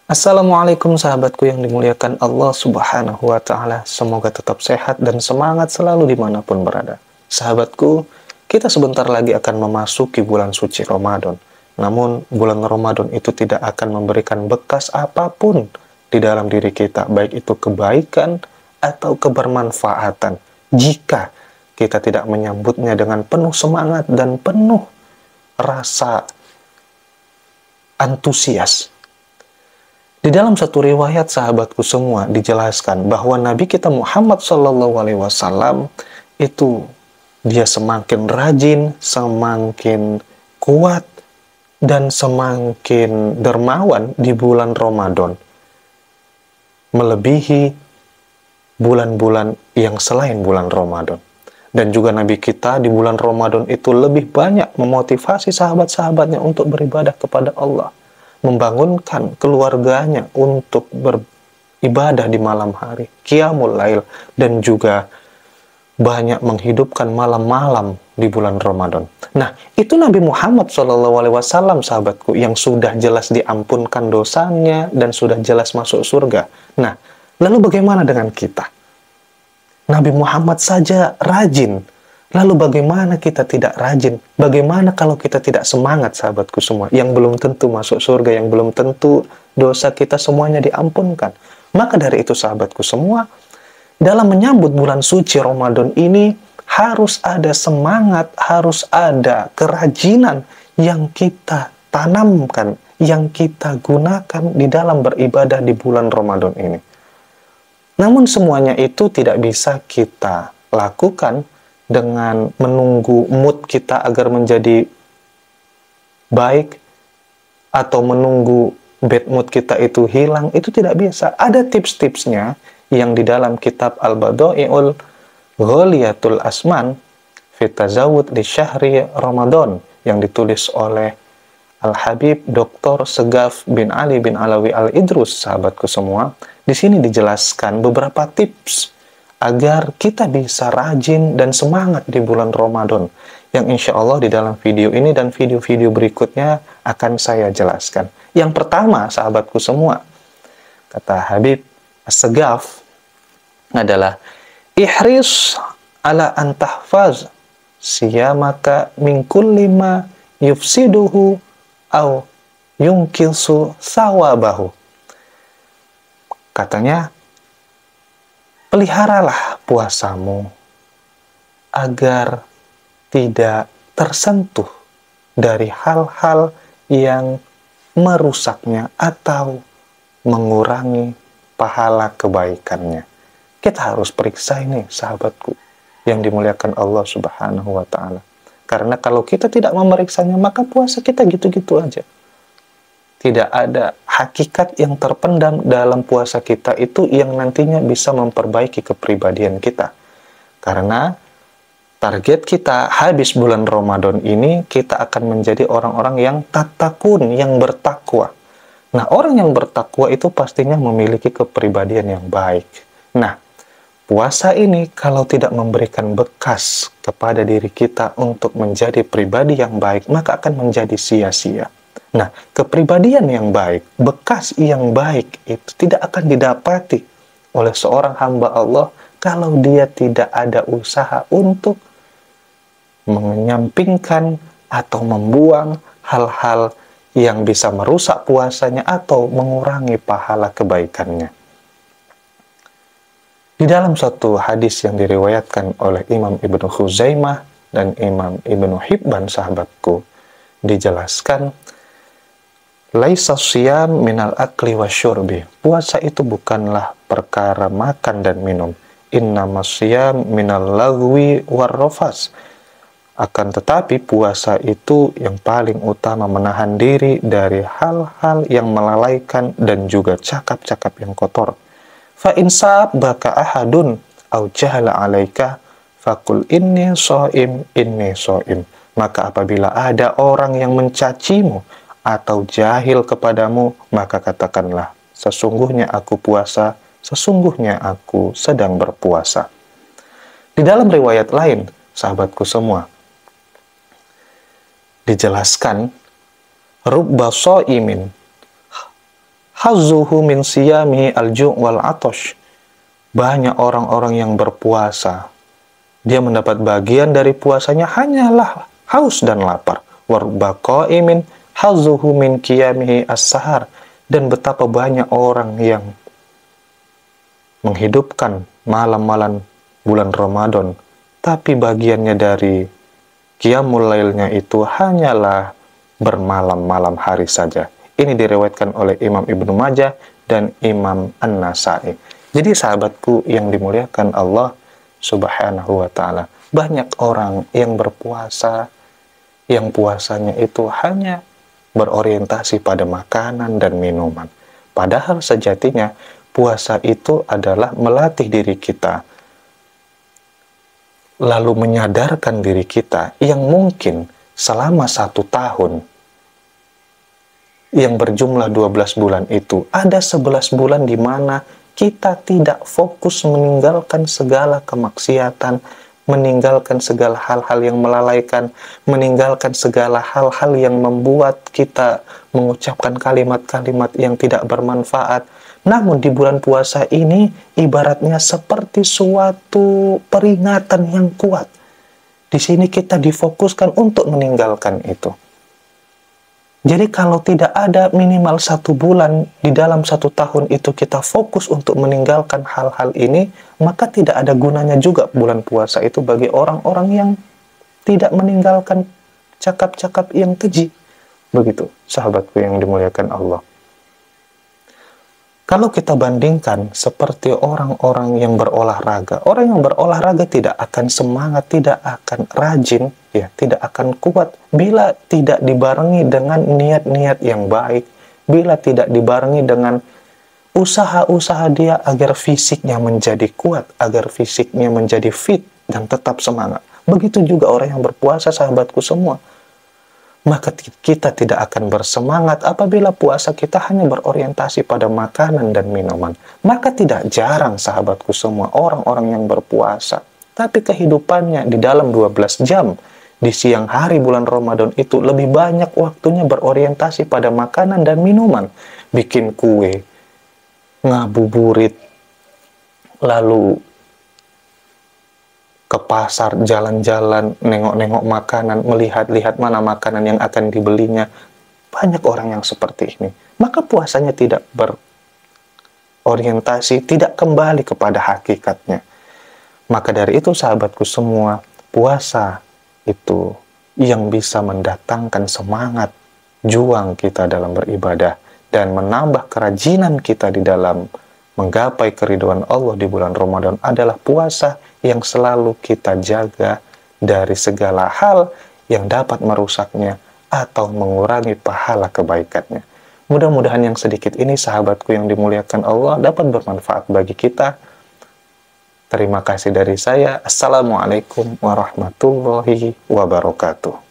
Assalamualaikum sahabatku yang dimuliakan Allah Subhanahu wa Ta'ala. Semoga tetap sehat dan semangat selalu dimanapun berada. Sahabatku, kita sebentar lagi akan memasuki bulan suci Ramadan. Namun, bulan Ramadan itu tidak akan memberikan bekas apapun di dalam diri kita, baik itu kebaikan atau kebermanfaatan, jika kita tidak menyambutnya dengan penuh semangat dan penuh rasa antusias. Di dalam satu riwayat sahabatku semua dijelaskan bahwa Nabi kita Muhammad SAW itu dia semakin rajin, semakin kuat, dan semakin dermawan di bulan Ramadan, melebihi bulan-bulan yang selain bulan Ramadan. Dan juga Nabi kita di bulan Ramadan itu lebih banyak memotivasi sahabat-sahabatnya untuk beribadah kepada Allah, membangunkan keluarganya untuk beribadah di malam hari, qiyamul lail, dan juga banyak menghidupkan malam-malam di bulan Ramadan. Nah, itu Nabi Muhammad SAW, sahabatku, yang sudah jelas diampunkan dosanya dan sudah jelas masuk surga. Nah, lalu bagaimana dengan kita? Nabi Muhammad saja rajin. Lalu bagaimana kita tidak rajin? Bagaimana kalau kita tidak semangat, sahabatku semua, yang belum tentu masuk surga, yang belum tentu dosa kita semuanya diampunkan? Maka dari itu, sahabatku semua, dalam menyambut bulan suci Ramadan ini, harus ada semangat, harus ada kerajinan yang kita tanamkan, yang kita gunakan di dalam beribadah di bulan Ramadan ini. Namun semuanya itu tidak bisa kita lakukan dengan menunggu mood kita agar menjadi baik, atau menunggu bad mood kita itu hilang. Itu tidak bisa. Ada tips-tipsnya yang di dalam kitab Al-Bada'i'ul Ghaliyatul Asman fi Tazawwud li Syahri Ramadan yang ditulis oleh Al-Habib Dr. Segaf bin Ali bin Alawi Al-Idrus, sahabatku semua. Di sini dijelaskan beberapa tips agar kita bisa rajin dan semangat di bulan Ramadan, yang insya Allah di dalam video ini dan video-video berikutnya akan saya jelaskan. Yang pertama, sahabatku semua, kata Habib As-Segaf adalah ihris ala antahfaz siyamaka min kulli ma yufsiduhu au yungkisu sawabahu. Katanya, peliharalah puasamu agar tidak tersentuh dari hal-hal yang merusaknya atau mengurangi pahala kebaikannya. Kita harus periksa ini, sahabatku, yang dimuliakan Allah Subhanahu wa Ta'ala. Karena kalau kita tidak memeriksanya, maka puasa kita gitu-gitu aja. Tidak ada hakikat yang terpendam dalam puasa kita itu yang nantinya bisa memperbaiki kepribadian kita. Karena target kita habis bulan Ramadan ini, kita akan menjadi orang-orang yang tatakun, yang bertakwa. Nah, orang yang bertakwa itu pastinya memiliki kepribadian yang baik. Nah, puasa ini kalau tidak memberikan bekas kepada diri kita untuk menjadi pribadi yang baik, maka akan menjadi sia-sia. Nah, kepribadian yang baik, bekas yang baik itu tidak akan didapati oleh seorang hamba Allah kalau dia tidak ada usaha untuk menyampingkan atau membuang hal-hal yang bisa merusak puasanya atau mengurangi pahala kebaikannya. Di dalam satu hadis yang diriwayatkan oleh Imam Ibnu Khuzaimah dan Imam Ibnu Hibban, sahabatku, dijelaskan, laisa siyam minal akli wasyurbi. Puasa itu bukanlah perkara makan dan minum. Innamas siyam minal lagwi warrafas. Akan tetapi puasa itu yang paling utama menahan diri dari hal-hal yang melalaikan dan juga cakap-cakap yang kotor. Fa insab baka ahadun au jahala alaika fakul inni shaim inni shaim. Maka apabila ada orang yang mencacimu atau jahil kepadamu, maka katakanlah, sesungguhnya aku puasa, sesungguhnya aku sedang berpuasa. Di dalam riwayat lain, sahabatku semua, dijelaskan, rubba sha'imin Hazzuhu min siyami al-ju' wal atash. Banyak orang-orang yang berpuasa, dia mendapat bagian dari puasanya hanyalah haus dan lapar. Warbaqa'i min hazzuhu min qiyamihi as-sahar. Dan betapa banyak orang yang menghidupkan malam-malam bulan Ramadan, tapi bagiannya dari qiyamul lailnya itu hanyalah bermalam-malam hari saja. Ini diriwayatkan oleh Imam Ibnu Majah dan Imam An-Nasai. Jadi sahabatku yang dimuliakan Allah Subhanahu wa ta'ala, banyak orang yang berpuasa, yang puasanya itu hanya berorientasi pada makanan dan minuman. Padahal sejatinya puasa itu adalah melatih diri kita, lalu menyadarkan diri kita yang mungkin selama 1 tahun yang berjumlah 12 bulan itu, ada 11 bulan di mana kita tidak fokus meninggalkan segala kemaksiatan, meninggalkan segala hal-hal yang melalaikan, meninggalkan segala hal-hal yang membuat kita mengucapkan kalimat-kalimat yang tidak bermanfaat. Namun di bulan puasa ini ibaratnya seperti suatu peringatan yang kuat. Di sini kita difokuskan untuk meninggalkan itu. Jadi kalau tidak ada minimal 1 bulan di dalam 1 tahun itu kita fokus untuk meninggalkan hal-hal ini, maka tidak ada gunanya juga bulan puasa itu bagi orang-orang yang tidak meninggalkan cakap-cakap yang keji. Begitu, sahabatku yang dimuliakan Allah. Kalau kita bandingkan seperti orang-orang yang berolahraga, orang yang berolahraga tidak akan semangat, tidak akan rajin, ya, tidak akan kuat bila tidak dibarengi dengan niat-niat yang baik, bila tidak dibarengi dengan usaha-usaha dia agar fisiknya menjadi kuat, agar fisiknya menjadi fit dan tetap semangat. Begitu juga orang yang berpuasa, sahabatku semua. Maka kita tidak akan bersemangat apabila puasa kita hanya berorientasi pada makanan dan minuman. Maka tidak jarang, sahabatku semua, orang-orang yang berpuasa, tapi kehidupannya di dalam 12 jam di siang hari bulan Ramadan itu lebih banyak waktunya berorientasi pada makanan dan minuman. Bikin kue, ngabuburit, lalu ke pasar, jalan-jalan, nengok-nengok makanan, melihat-lihat mana makanan yang akan dibelinya. Banyak orang yang seperti ini. Maka puasanya tidak berorientasi, tidak kembali kepada hakikatnya. Maka dari itu, sahabatku semua, puasa itu yang bisa mendatangkan semangat juang kita dalam beribadah dan menambah kerajinan kita di dalam menggapai keridhaan Allah di bulan Ramadan adalah puasa yang selalu kita jaga dari segala hal yang dapat merusaknya atau mengurangi pahala kebaikannya. Mudah-mudahan yang sedikit ini, sahabatku yang dimuliakan Allah, dapat bermanfaat bagi kita. Terima kasih dari saya. Assalamualaikum warahmatullahi wabarakatuh.